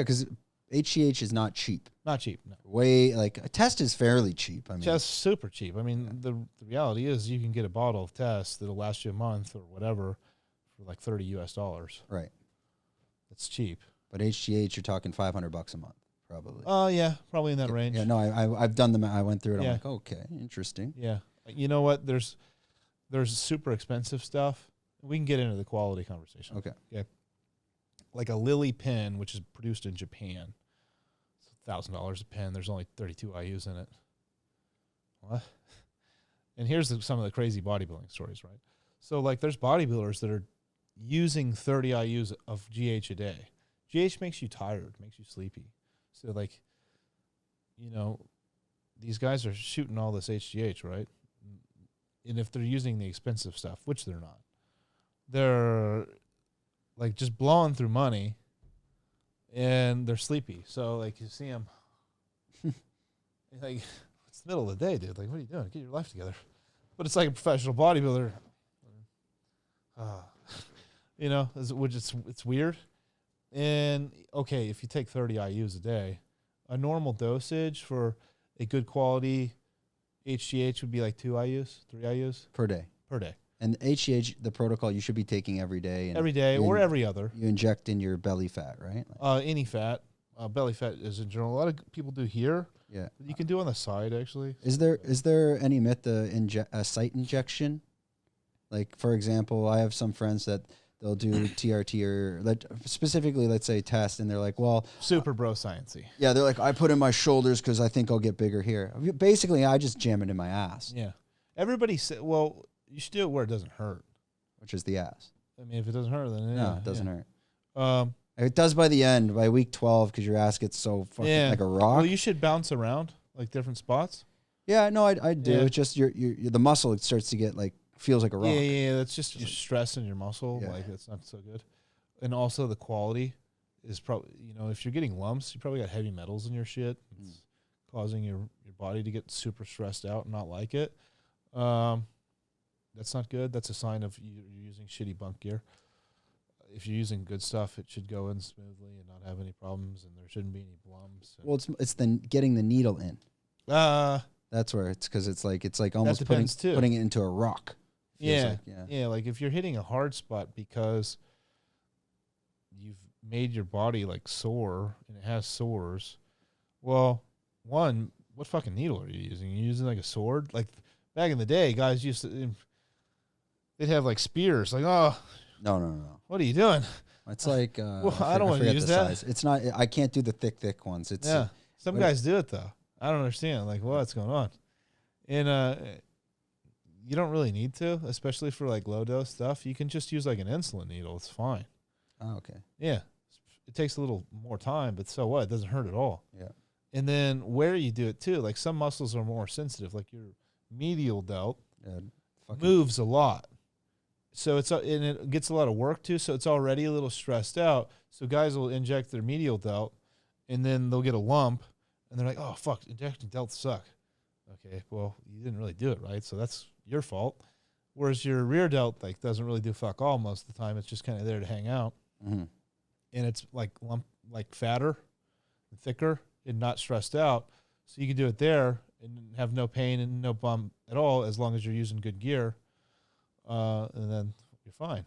because HGH is not cheap. Not cheap. No. Way like a test is fairly cheap. I mean, Just super cheap. I mean, the reality is you can get a bottle of test that'll last you a month or whatever for like $30 US. Right. It's cheap. But HGH, you're talking $500 a month, probably. Oh yeah, probably in that range. Yeah, no, I've done them. I went through it. Yeah. I'm like, okay, interesting. Yeah. You know what? There's super expensive stuff. We can get into the quality conversation. Okay. Yeah. Like a Lily pen, which is produced in Japan. It's $1,000 a pen. There's only 32 IUs in it. What? And here's some of the crazy bodybuilding stories, right? So, like, there's bodybuilders that are using 30 IUs of GH a day. GH makes you tired, makes you sleepy. So, like, you know, these guys are shooting all this HGH, right? And if they're using the expensive stuff, which they're not, they're like just blowing through money and they're sleepy. So like you see them like it's the middle of the day, dude. Like, what are you doing? Get your life together. But it's like a professional bodybuilder. You know, which it's weird. And okay, if you take 30 IUs a day, a normal dosage for a good quality HGH would be like 2 IUs, 3 IUs Per day. per day. And HGH, the protocol you should be taking every day. And Every day or every other. You inject in your belly fat, right? Like, Any fat. Belly fat is in general. A lot of people do here. yeah. You can do on the side, actually. Is there any myth to a site injection? Like, for example, I have some friends that they'll do TRT or specifically, let's say, test, and they're like, well, Super bro sciencey. yeah, they're like, I put in my shoulders because I think I'll get bigger here. Basically, I just jam it in my ass, Yeah. Everybody said, well, you should do it where it doesn't hurt. which is the ass. I mean, if it doesn't hurt, then No, it doesn't hurt. hurt. It does by the end, by week 12, because your ass gets so fucking like a rock. Well, you should bounce around, like different spots. Yeah, no, I do. Yeah. It's just the muscle starts to get like, feels like a rock. Yeah. That's just your stress in your muscle. Yeah. Like, that's not so good. And also the quality is probably, you know, if you're getting lumps, you probably got heavy metals in your shit. It's causing your body to get super stressed out and not like it. That's not good. That's a sign of you're using shitty bunk gear. If you're using good stuff, it should go in smoothly and not have any problems, and there shouldn't be any lumps. Well, it's getting the needle in. That's where it's because it's like almost putting it into a rock. Yeah. Like, Yeah. Like if you're hitting a hard spot because you've made your body like sore and it has sores. Well, one, what fucking needle are you using? Are you using like a sword? Like back in the day, guys used to, they'd have like spears. Like, oh, no. what are you doing? It's like well, I don't want to use that. Size. It's not. I can't do the thick ones. It's Some guys do it though. I don't understand. Like, what's going on? And you don't really need to, especially for like low dose stuff. You can just use like an insulin needle. It's fine. Oh, okay. Yeah, it takes a little more time, but so what? It doesn't hurt at all. Yeah. And then where you do it too, like some muscles are more sensitive. Like your medial delt moves a lot. So and it gets a lot of work too. So it's already a little stressed out. So guys will inject their medial delt, and then they'll get a lump, and they're like, "Oh fuck, injecting delts suck." Okay, well you didn't really do it right, so that's your fault. Whereas your rear delt like doesn't really do fuck all most of the time. It's just kind of there to hang out, and it's like fatter, and thicker, and not stressed out. So you can do it there and have no pain and no bump at all as long as you're using good gear. And then you're fine.